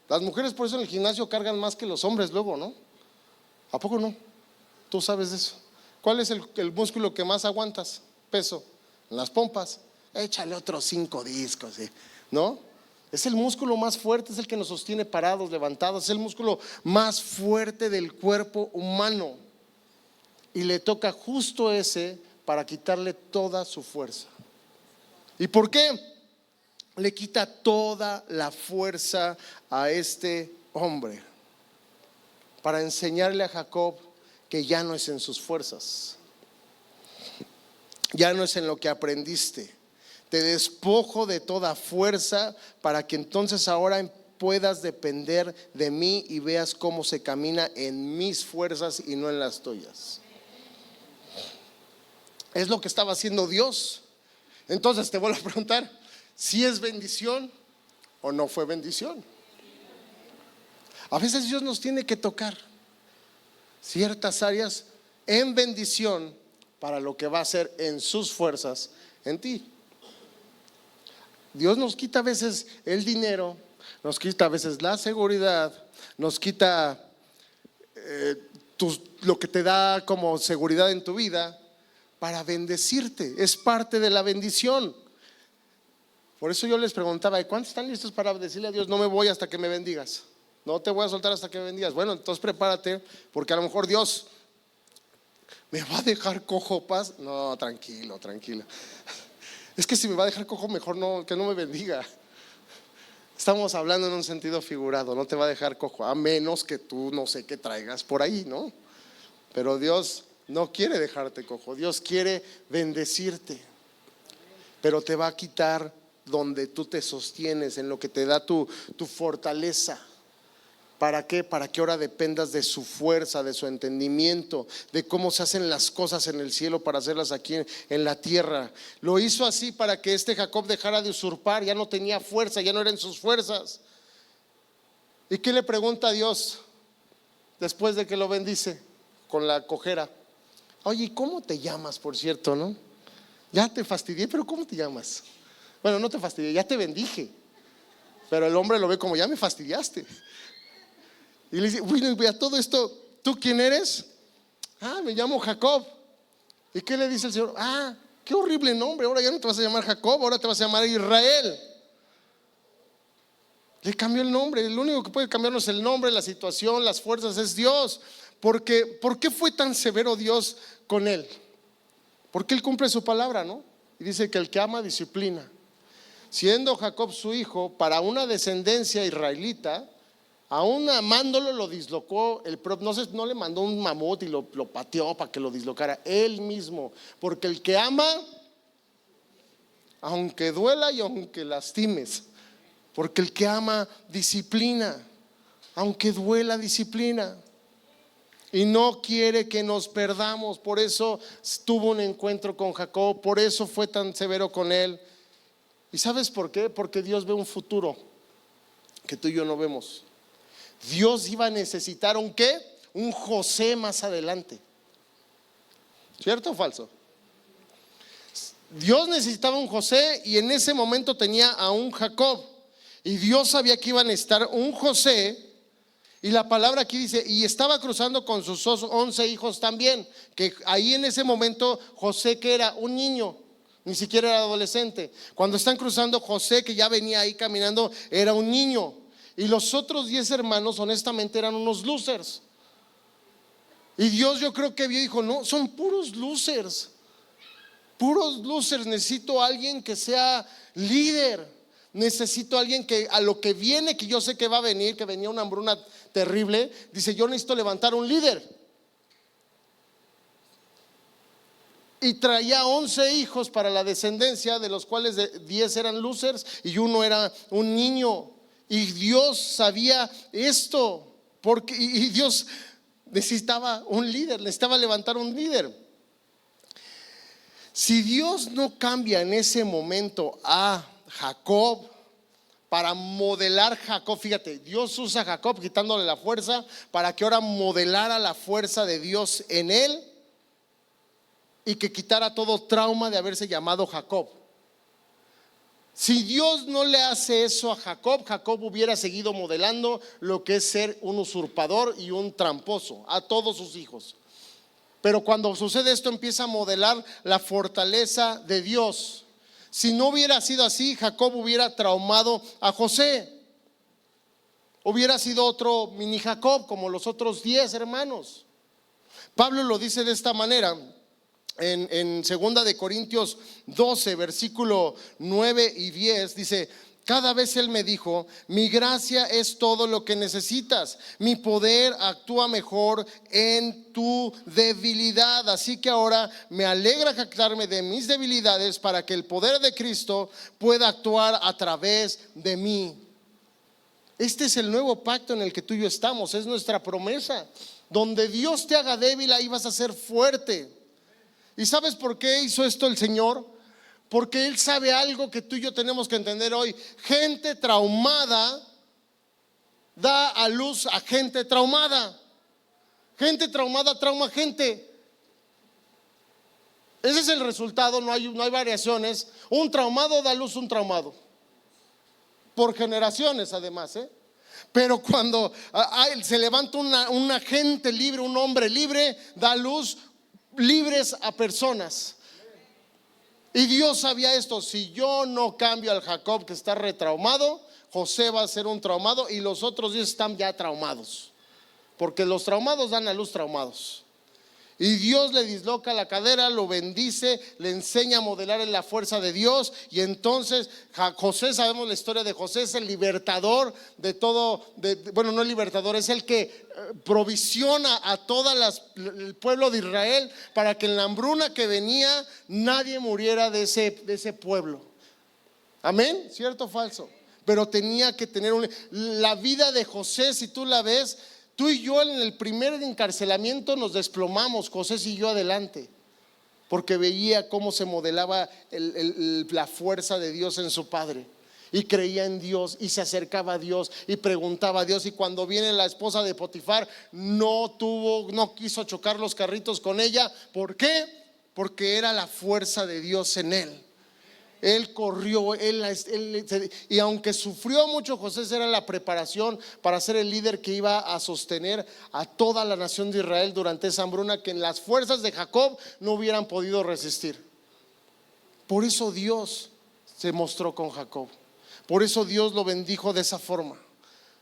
Las mujeres por eso en el gimnasio cargan más que los hombres luego, ¿no? ¿A poco no? Tú sabes de eso. ¿Cuál es el músculo que más aguantas peso? En las pompas. Échale otros 5 discos, ¿no? Es el músculo más fuerte, es el que nos sostiene parados, levantados. Es el músculo más fuerte del cuerpo humano. Y le toca justo ese para quitarle toda su fuerza. ¿Y por qué? Le quita toda la fuerza a este hombre para enseñarle a Jacob que ya no es en sus fuerzas, ya no es en lo que aprendiste. Te despojo de toda fuerza para que entonces ahora puedas depender de mí y veas cómo se camina en mis fuerzas y no en las tuyas. Es lo que estaba haciendo Dios. Entonces te vuelvo a preguntar: ¿si es bendición o no fue bendición? A veces Dios nos tiene que tocar ciertas áreas en bendición para lo que va a hacer en sus fuerzas en ti. Dios nos quita a veces el dinero, nos quita a veces la seguridad, nos quita lo que te da como seguridad en tu vida para bendecirte. Es parte de la bendición. Por eso yo les preguntaba: ¿y cuántos están listos para decirle a Dios: no me voy hasta que me bendigas? No te voy a soltar hasta que me bendigas. Bueno, entonces prepárate, porque a lo mejor Dios me va a dejar cojo, paz. No, tranquilo, tranquilo. Es que si me va a dejar cojo, mejor no, que no me bendiga. Estamos hablando en un sentido figurado. No te va a dejar cojo, a menos que tú no sé qué traigas por ahí, ¿no? Pero Dios no quiere dejarte cojo. Dios quiere bendecirte, pero te va a quitar donde tú te sostienes, en lo que te da tu fortaleza. ¿Para qué? Para que ahora dependas de su fuerza, de su entendimiento, de cómo se hacen las cosas en el cielo para hacerlas aquí en la tierra. Lo hizo así para que este Jacob dejara de usurpar. Ya no tenía fuerza, ya no eran sus fuerzas. ¿Y qué le pregunta a Dios después de que lo bendice con la cojera? Oye, ¿cómo te llamas, por cierto, no? Ya te fastidié, pero ¿cómo te llamas? Bueno, no te fastidié, ya te bendije. Pero el hombre lo ve como: ya me fastidiaste. Y le dice, bueno, vea todo esto, ¿tú quién eres? Me llamo Jacob. ¿Y qué le dice el Señor? Qué horrible nombre, ahora ya no te vas a llamar Jacob, ahora te vas a llamar Israel. Le cambió el nombre. El único que puede cambiarnos el nombre, la situación, las fuerzas es Dios. ¿Por qué fue tan severo Dios con él? Porque él cumple su palabra, ¿no? Y dice que el que ama disciplina. Siendo Jacob su hijo, para una descendencia israelita, aún amándolo lo dislocó el propio. No le mandó un mamut y lo pateó para que lo dislocara él mismo. Porque el que ama, aunque duela y aunque lastimes, porque el que ama disciplina, aunque duela disciplina. Y no quiere que nos perdamos. Por eso tuvo un encuentro con Jacob, por eso fue tan severo con él. ¿Y sabes por qué? Porque Dios ve un futuro que tú y yo no vemos. Dios iba a necesitar un José más adelante. ¿Cierto o falso? Dios necesitaba un José y en ese momento tenía a un Jacob. Y Dios sabía que iba a necesitar un José. Y la palabra aquí dice, y estaba cruzando con sus 11 hijos también. Que ahí en ese momento José, que era un niño, ni siquiera era adolescente. Cuando están cruzando, José, que ya venía ahí caminando, era un niño. Y los otros 10 hermanos honestamente eran unos losers. Y Dios, yo creo que vio y dijo, no, son puros losers. Puros losers. Necesito a alguien que sea líder. Necesito a alguien que a lo que viene, que yo sé que va a venir, que venía una hambruna terrible. Dice, yo necesito levantar un líder. Y traía 11 hijos para la descendencia, de los cuales 10 eran losers y uno era un niño. Y Dios sabía esto, y Dios necesitaba un líder, necesitaba levantar un líder. Si Dios no cambia en ese momento a Jacob para modelar Jacob, fíjate, Dios usa a Jacob quitándole la fuerza para que ahora modelara la fuerza de Dios en él y que quitara todo trauma de haberse llamado Jacob. Si Dios no le hace eso a Jacob, Jacob hubiera seguido modelando lo que es ser un usurpador y un tramposo a todos sus hijos. Pero cuando sucede esto, empieza a modelar la fortaleza de Dios. Si no hubiera sido así, Jacob hubiera traumado a José. Hubiera sido otro mini Jacob como los otros 10 hermanos. Pablo lo dice de esta manera en 2 de Corintios 12, versículo 9 y 10, dice: cada vez él me dijo, mi gracia es todo lo que necesitas, mi poder actúa mejor en tu debilidad. Así que ahora me alegra jactarme de mis debilidades para que el poder de Cristo pueda actuar a través de mí. Este es el nuevo pacto en el que tú y yo estamos, es nuestra promesa. Donde Dios te haga débil, ahí vas a ser fuerte. ¿Y sabes por qué hizo esto el Señor? Porque Él sabe algo que tú y yo tenemos que entender hoy. Gente traumada da a luz a gente traumada. Gente traumada trauma gente. Ese es el resultado, no hay variaciones. Un traumado da a luz un traumado. Por generaciones además, Pero cuando se levanta una gente libre, un hombre libre, da a luz libres a personas. Y Dios sabía esto: si yo no cambio al Jacob que está retraumado, José va a ser un traumado y los otros 10 están ya traumados, porque los traumados dan a luz traumados. Y Dios le disloca la cadera, lo bendice, le enseña a modelar en la fuerza de Dios. Y entonces José, sabemos la historia de José, es el libertador de todo, bueno, no el libertador, es el que provisiona a todo el pueblo de Israel para que en la hambruna que venía nadie muriera de ese pueblo. Amén, ¿cierto o falso? Pero tenía que tener la vida de José, si tú la ves. Tú y yo en el primer encarcelamiento nos desplomamos, José siguió adelante, porque veía cómo se modelaba la fuerza de Dios en su padre. Y creía en Dios y se acercaba a Dios y preguntaba a Dios. Y cuando viene la esposa de Potifar, no quiso chocar los carritos con ella. ¿Por qué? Porque era la fuerza de Dios en él. Él corrió, y aunque sufrió mucho, José era la preparación para ser el líder que iba a sostener a toda la nación de Israel durante esa hambruna que en las fuerzas de Jacob no hubieran podido resistir. Por eso Dios se mostró con Jacob, por eso Dios lo bendijo de esa forma.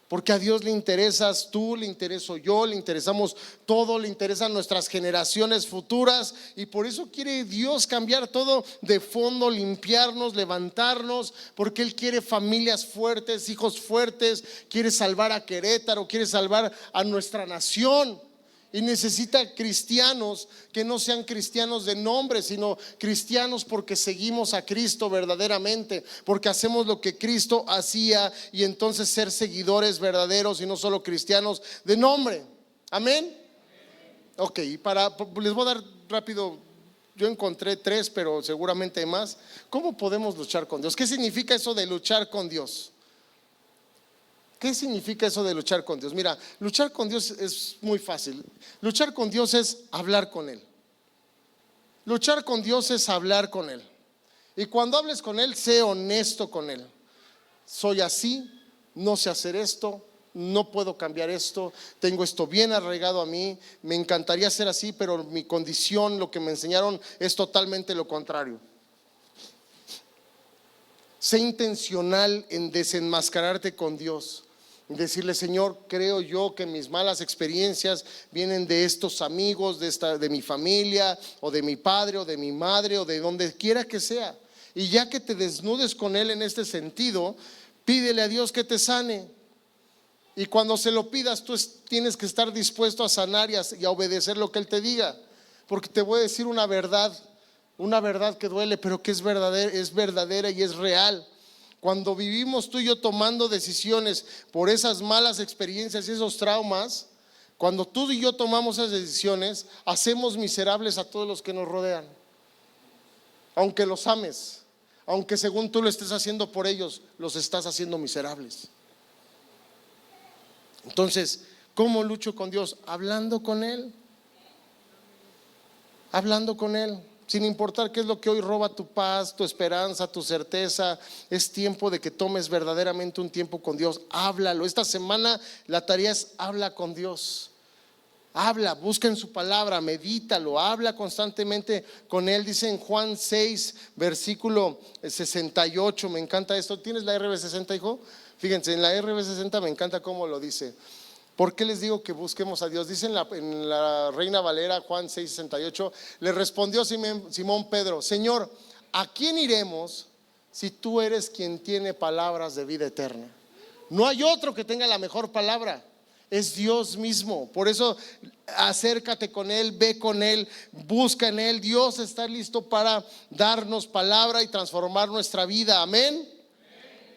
Porque a Dios le interesas tú, le intereso yo, le interesamos todo, le interesan nuestras generaciones futuras. Y por eso quiere Dios cambiar todo de fondo, limpiarnos, levantarnos. Porque Él quiere familias fuertes, hijos fuertes. Quiere salvar a Querétaro, quiere salvar a nuestra nación. Y necesita cristianos que no sean cristianos de nombre, sino cristianos porque seguimos a Cristo verdaderamente, porque hacemos lo que Cristo hacía, y entonces ser seguidores verdaderos y no solo cristianos de nombre. Amén. Ok, les voy a dar rápido. Yo encontré 3, pero seguramente hay más. ¿Cómo podemos luchar con Dios? ¿Qué significa eso de luchar con Dios? ¿Qué significa eso de luchar con Dios? Mira, luchar con Dios es muy fácil. Luchar con Dios es hablar con Él. Luchar con Dios es hablar con Él. Y cuando hables con Él, sé honesto con Él. Soy así, no sé hacer esto, no puedo cambiar esto, tengo esto bien arraigado a mí, me encantaría ser así, pero mi condición, lo que me enseñaron, es totalmente lo contrario. Sé intencional en desenmascararte con Dios. Decirle: Señor, creo yo que mis malas experiencias vienen de estos amigos, de mi familia, o de mi padre, o de mi madre, o de donde quiera que sea. Y ya que te desnudes con Él en este sentido, pídele a Dios que te sane. Y cuando se lo pidas, tú tienes que estar dispuesto a sanar y a obedecer lo que Él te diga. Porque te voy a decir una verdad que duele, pero que es verdadera y es real. Cuando vivimos tú y yo tomando decisiones por esas malas experiencias y esos traumas, cuando tú y yo tomamos esas decisiones, hacemos miserables a todos los que nos rodean. Aunque los ames, aunque según tú lo estés haciendo por ellos, los estás haciendo miserables. Entonces, ¿cómo lucho con Dios? Hablando con Él. Hablando con Él. Sin importar qué es lo que hoy roba tu paz, tu esperanza, tu certeza. Es tiempo de que tomes verdaderamente un tiempo con Dios. Háblalo. Esta semana la tarea es: habla con Dios. Habla, busca en su palabra, medítalo, habla constantemente con Él. Dice en Juan 6, versículo 68, me encanta esto. ¿Tienes la RB60, hijo? Fíjense, en la RB60 me encanta cómo lo dice. ¿Por qué les digo que busquemos a Dios? Dice en la Reina Valera, Juan 6:68, le respondió Simón Pedro: Señor, ¿a quién iremos si tú eres quien tiene palabras de vida eterna? No hay otro que tenga la mejor palabra, es Dios mismo. Por eso acércate con Él, ve con Él, busca en Él. Dios está listo para darnos palabra y transformar nuestra vida. Amén.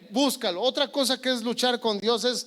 Búscalo. Otra cosa que es luchar con Dios es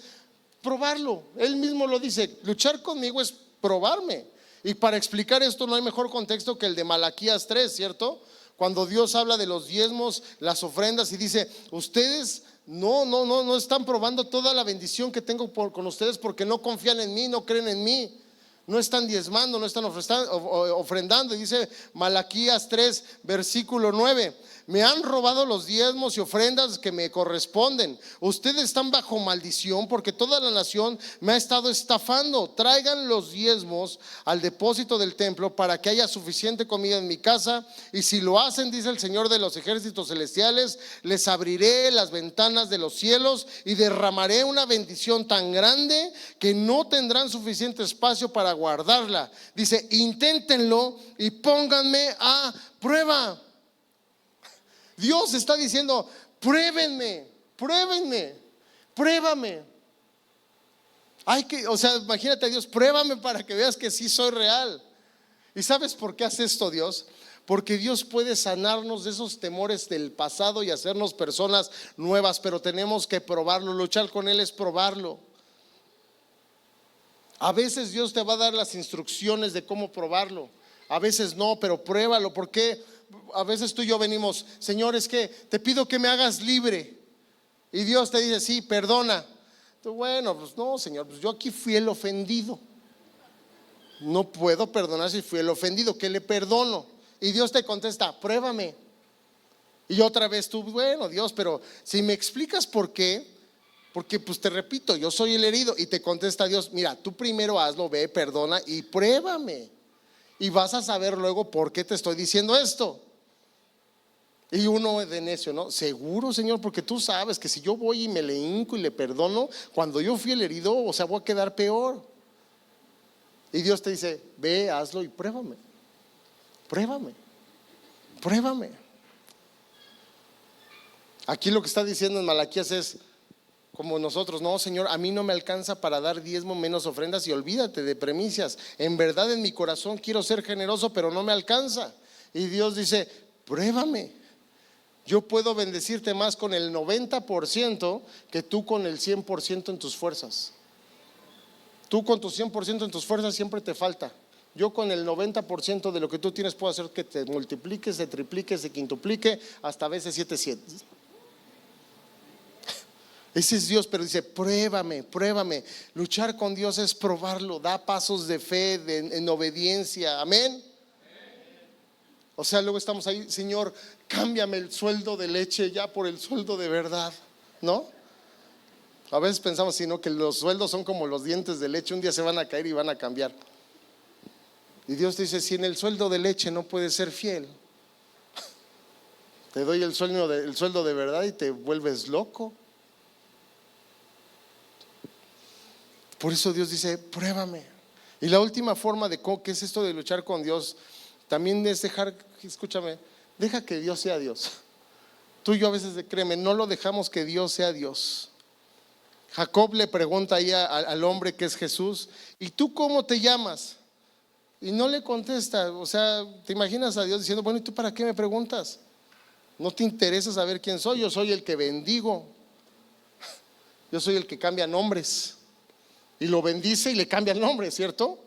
probarlo. Él mismo lo dice: luchar conmigo es probarme. Y para explicar esto no hay mejor contexto que el de Malaquías 3, ¿cierto? Cuando Dios habla de los diezmos, las ofrendas, y dice: ustedes no están probando toda la bendición que tengo con ustedes, porque no confían en mí, no creen en mí. No están diezmando, no están ofrendando. Y dice Malaquías 3, versículo 9: me han robado los diezmos y ofrendas que me corresponden. Ustedes están bajo maldición, porque toda la nación me ha estado estafando. Traigan los diezmos al depósito del templo para que haya suficiente comida en mi casa. Y si lo hacen, dice el Señor de los ejércitos celestiales, les abriré las ventanas de los cielos y derramaré una bendición tan grande que no tendrán suficiente espacio para guardarla. Dice: inténtenlo y pónganme a prueba. Dios está diciendo: pruébenme, pruébame. Imagínate a Dios: pruébame para que veas que sí soy real. ¿Y sabes por qué hace esto Dios? Porque Dios puede sanarnos de esos temores del pasado y hacernos personas nuevas, pero tenemos que probarlo. Luchar con Él es probarlo. A veces Dios te va a dar las instrucciones de cómo probarlo, a veces no, pero pruébalo. Porque a veces tú y yo venimos: Señor, es que te pido que me hagas libre. Y Dios te dice: sí, perdona. Tú: bueno, pues no, Señor, pues yo aquí fui el ofendido. No puedo perdonar si fui el ofendido. ¿Qué le perdono? Y Dios te contesta: pruébame. Y otra vez tú, bueno, Dios, pero si me explicas por qué, porque pues te repito, yo soy el herido. Y te contesta Dios, mira, tú primero hazlo, ve, perdona y pruébame. Y vas a saber luego por qué te estoy diciendo esto. Y uno de necio, ¿no? Seguro, Señor, porque tú sabes que si yo voy y me le hinco y le perdono, cuando yo fui el herido, o sea, voy a quedar peor. Y Dios te dice, ve, hazlo y pruébame. Pruébame. Pruébame. Aquí lo que está diciendo en Malaquías es como nosotros, no, Señor, a mí no me alcanza para dar diezmo menos ofrendas y olvídate de primicias. En verdad en mi corazón quiero ser generoso, pero no me alcanza. Y Dios dice, pruébame. Yo puedo bendecirte más con el 90% que tú con el 100% en tus fuerzas. Tú con tu 100% en tus fuerzas siempre te falta. Yo con el 90% de lo que tú tienes puedo hacer que te multipliques, se triplique, se quintuplique, hasta a veces 7. Ese es Dios, pero dice, pruébame, pruébame. Luchar con Dios es probarlo, da pasos de fe, en obediencia, amén. O sea, luego estamos ahí, Señor, cámbiame el sueldo de leche ya por el sueldo de verdad, ¿no? A veces pensamos, sino que los sueldos son como los dientes de leche, un día se van a caer y van a cambiar. Y Dios dice, si en el sueldo de leche no puedes ser fiel, te doy el sueldo de verdad y te vuelves loco. Por eso Dios dice, pruébame. Y la última forma de ¿qué es esto de luchar con Dios? También es dejar, escúchame, deja que Dios sea Dios. Tú y yo a veces, créeme, no lo dejamos que Dios sea Dios. Jacob le pregunta ahí al hombre que es Jesús, ¿y tú cómo te llamas? Y no le contesta. O sea, ¿te imaginas a Dios diciendo, bueno, ¿y tú para qué me preguntas? ¿No te interesa saber quién soy? Yo soy el que bendigo. Yo soy el que cambia nombres. Y lo bendice y le cambia el nombre, ¿cierto?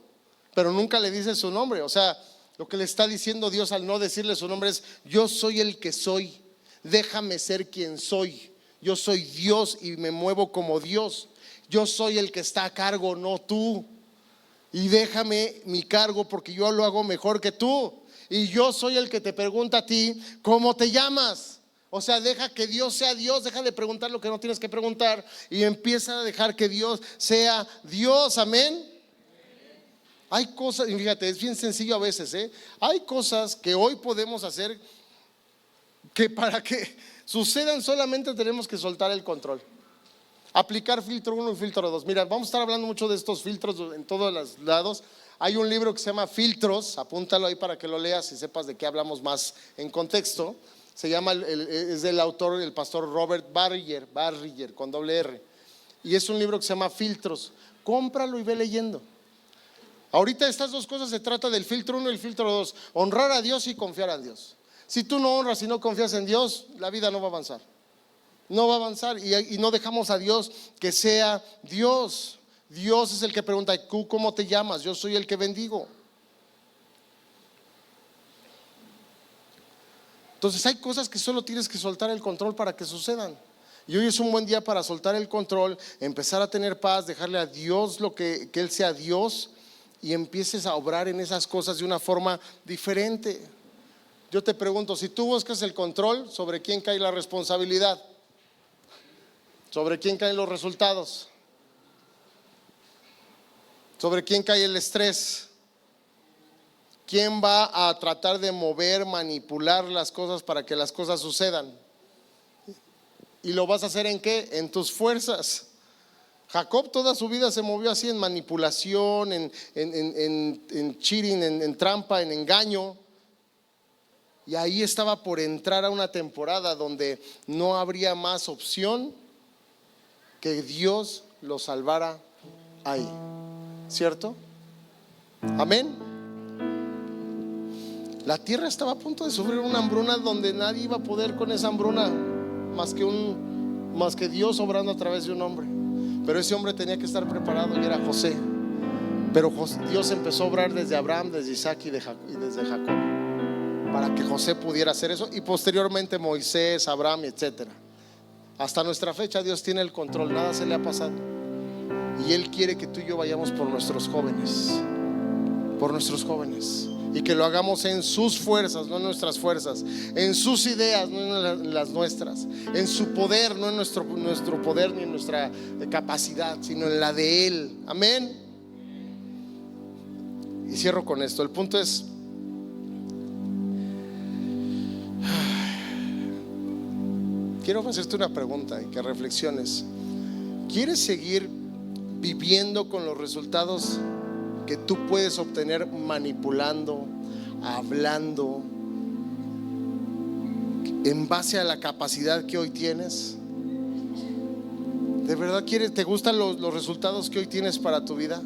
Pero nunca le dice su nombre. O sea, lo que le está diciendo Dios al no decirle su nombre es, yo soy el que soy, déjame ser quien soy. Yo soy Dios y me muevo como Dios. Yo soy el que está a cargo, no tú. Y déjame mi cargo porque yo lo hago mejor que tú. Y yo soy el que te pregunta a ti, ¿cómo te llamas? O sea, deja que Dios sea Dios, deja de preguntar lo que no tienes que preguntar y empieza a dejar que Dios sea Dios, amén. Hay cosas, y fíjate, es bien sencillo a veces, hay cosas que hoy podemos hacer que para que sucedan solamente tenemos que soltar el control. Aplicar filtro 1 y filtro 2. Mira, vamos a estar hablando mucho de estos filtros en todos los lados. Hay un libro que se llama Filtros, apúntalo ahí para que lo leas y sepas de qué hablamos más en contexto. Se llama, es del autor, el pastor Robert Barriger con doble R. Y es un libro que se llama Filtros. Cómpralo y ve leyendo. Ahorita estas dos cosas se trata del filtro 1 y el filtro 2. Honrar a Dios y confiar en Dios. Si tú no honras y no confías en Dios, la vida no va a avanzar. No va a avanzar y no dejamos a Dios que sea Dios. Dios es el que pregunta, ¿tú cómo te llamas? Yo soy el que bendigo. Entonces hay cosas que solo tienes que soltar el control para que sucedan. Y hoy es un buen día para soltar el control, empezar a tener paz, dejarle a Dios lo que Él sea Dios y empieces a obrar en esas cosas de una forma diferente. Yo te pregunto, si tú buscas el control, ¿sobre quién cae la responsabilidad? ¿Sobre quién caen los resultados? ¿Sobre quién cae el estrés? ¿Quién va a tratar de mover, manipular las cosas para que las cosas sucedan? ¿Y lo vas a hacer en qué? En tus fuerzas. Jacob toda su vida se movió así en manipulación, en cheating, en trampa, en engaño. Y ahí estaba por entrar a una temporada donde no habría más opción que Dios lo salvara ahí, ¿cierto? Amén. La tierra estaba a punto de sufrir una hambruna donde nadie iba a poder con esa hambruna más que Dios obrando a través de un hombre. Pero ese hombre tenía que estar preparado y era José. Pero Dios empezó a obrar desde Abraham, desde Isaac y desde Jacob para que José pudiera hacer eso, y posteriormente Moisés, Abraham, etcétera. Hasta nuestra fecha Dios tiene el control, nada se le ha pasado. Y Él quiere que tú y yo vayamos por nuestros jóvenes. Por nuestros jóvenes. y que lo hagamos en sus fuerzas, no en nuestras fuerzas, en sus ideas, no en las nuestras, en su poder, no en nuestro poder ni en nuestra capacidad, sino en la de Él. Amén. Y cierro con esto. El punto es, quiero hacerte una pregunta y que reflexiones. ¿Quieres seguir viviendo con los resultados que tú puedes obtener manipulando, hablando, en base a la capacidad que hoy tienes? ¿De verdad te gustan los resultados que hoy tienes para tu vida?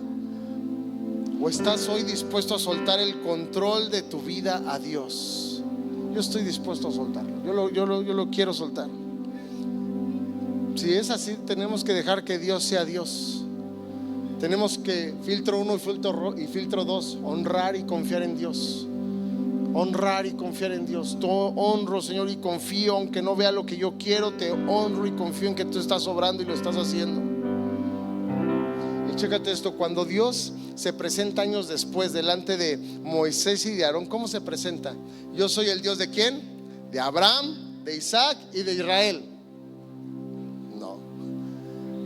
¿O estás hoy dispuesto a soltar el control de tu vida a Dios? Yo estoy dispuesto a soltarlo. Yo lo quiero soltar. Si es así, tenemos que dejar que Dios sea Dios. Tenemos que, filtro 1 y filtro 2, honrar y confiar en Dios. Honrar y confiar en Dios. Te honro, Señor, y confío, aunque no vea lo que yo quiero, te honro y confío en que tú estás obrando y lo estás haciendo. Y chécate esto, cuando Dios se presenta años después delante de Moisés y de Aarón, ¿cómo se presenta? Yo soy el Dios ¿de quién? De Abraham, de Isaac y de Israel. No.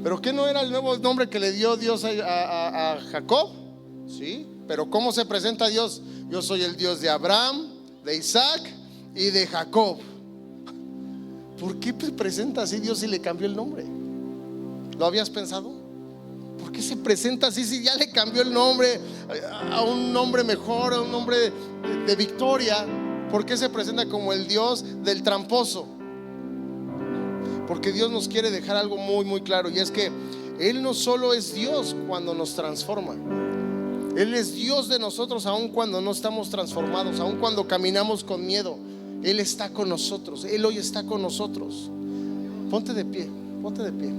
¿Pero qué no era el nuevo nombre que le dio Dios a Jacob? Sí, pero ¿cómo se presenta Dios? Yo soy el Dios de Abraham, de Isaac y de Jacob. ¿Por qué se presenta así Dios si le cambió el nombre? ¿Lo habías pensado? ¿Por qué se presenta así si ya le cambió el nombre a un nombre mejor, a un nombre de victoria? ¿Por qué se presenta como el Dios del tramposo? Porque Dios nos quiere dejar algo muy muy claro, y es que Él no solo es Dios cuando nos transforma, Él es Dios de nosotros aun cuando no estamos transformados, aun cuando caminamos con miedo. Él está con nosotros, Él hoy está con nosotros. Ponte de pie, ponte de pie.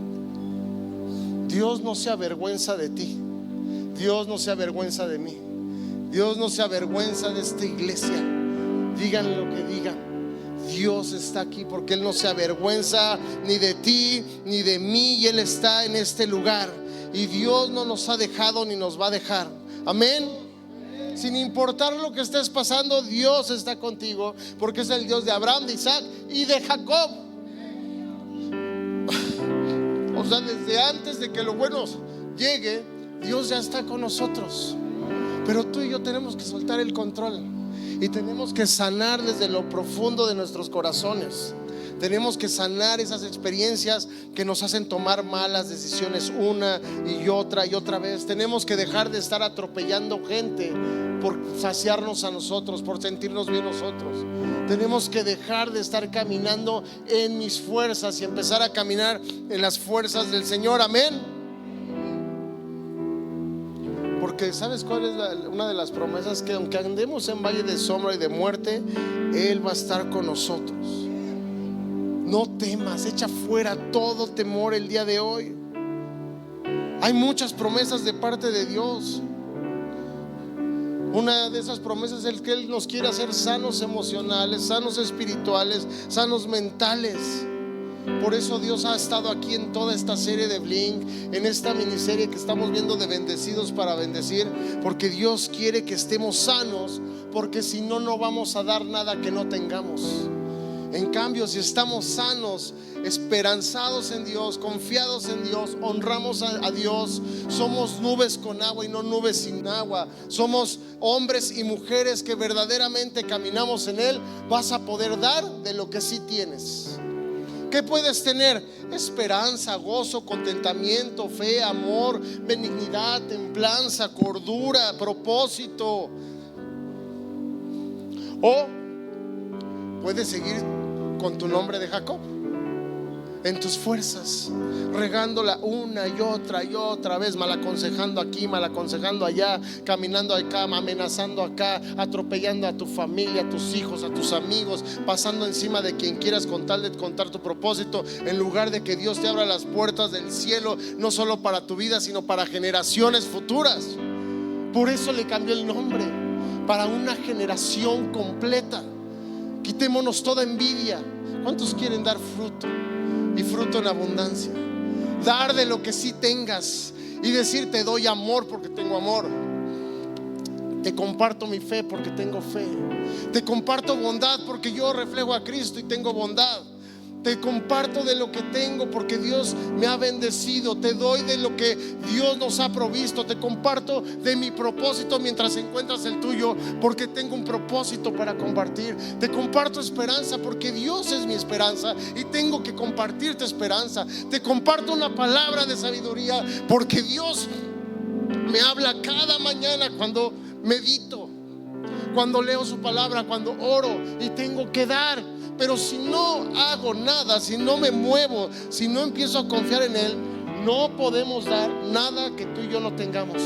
Dios no se avergüenza de ti, Dios no se avergüenza de mí, Dios no se avergüenza de esta iglesia. Digan lo que digan, Dios está aquí porque Él no se avergüenza ni de ti ni de mí, y Él está en este lugar. Y Dios no nos ha dejado ni nos va a dejar. Amén. Sin importar lo que estés pasando, Dios está contigo, porque es el Dios de Abraham, de Isaac y de Jacob. O sea, desde antes de que lo bueno llegue, Dios ya está con nosotros. Pero tú y yo tenemos que soltar el control y tenemos que sanar desde lo profundo de nuestros corazones. Tenemos que sanar esas experiencias que nos hacen tomar malas decisiones una y otra vez. Tenemos que dejar de estar atropellando gente por saciarnos a nosotros, por sentirnos bien nosotros. Tenemos que dejar de estar caminando en mis fuerzas y empezar a caminar en las fuerzas del Señor. Amén. Porque ¿sabes cuál es una de las promesas? Que aunque andemos en valle de sombra y de muerte, Él va a estar con nosotros. No temas, echa fuera todo temor el día de hoy. Hay muchas promesas de parte de Dios. Una de esas promesas es que Él nos quiere hacer sanos emocionales, sanos espirituales, sanos mentales. Por eso Dios ha estado aquí en toda esta serie de Blink, en esta miniserie que estamos viendo de Bendecidos para Bendecir, porque Dios quiere que estemos sanos, porque si no, no vamos a dar nada que no tengamos. En cambio, si estamos sanos, esperanzados en Dios, confiados en Dios, honramos a Dios, somos nubes con agua y no nubes sin agua, somos hombres y mujeres que verdaderamente caminamos en Él, vas a poder dar de lo que sí tienes. ¿Qué puedes tener? Esperanza, gozo, contentamiento, fe, amor, benignidad, templanza, cordura, propósito. O puedes seguir con tu nombre de Jacob, en tus fuerzas, regándola una y otra vez, mal aconsejando aquí, mal aconsejando allá, caminando acá, amenazando acá, atropellando a tu familia, a tus hijos, a tus amigos, pasando encima de quien quieras con tal de contar tu propósito, en lugar de que Dios te abra las puertas del cielo, no solo para tu vida, sino para generaciones futuras. Por eso le cambió el nombre, para una generación completa. Quitémonos toda envidia. ¿Cuántos quieren dar fruto? Y fruto en abundancia. Dar de lo que sí tengas y decir: te doy amor porque tengo amor. Te comparto mi fe porque tengo fe. Te comparto bondad porque yo reflejo a Cristo y tengo bondad. Te comparto de lo que tengo porque Dios me ha bendecido. Te doy de lo que Dios nos ha provisto. Te comparto de mi propósito mientras encuentras el tuyo, porque tengo un propósito para compartir. Te comparto esperanza porque Dios es mi esperanza y tengo que compartirte esperanza. Te comparto una palabra de sabiduría porque Dios me habla cada mañana cuando medito, cuando leo su palabra, cuando oro y tengo que dar. Pero si no hago nada, si no me muevo, si no empiezo a confiar en Él, no podemos dar nada que tú y yo no tengamos.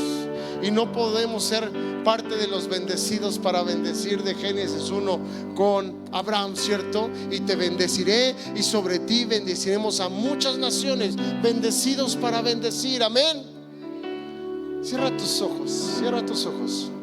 Y no podemos ser parte de los bendecidos para bendecir, de Génesis 1 con Abraham, ¿cierto? Y te bendeciré y sobre ti bendeciremos a muchas naciones, bendecidos para bendecir. Amén. Cierra tus ojos, cierra tus ojos.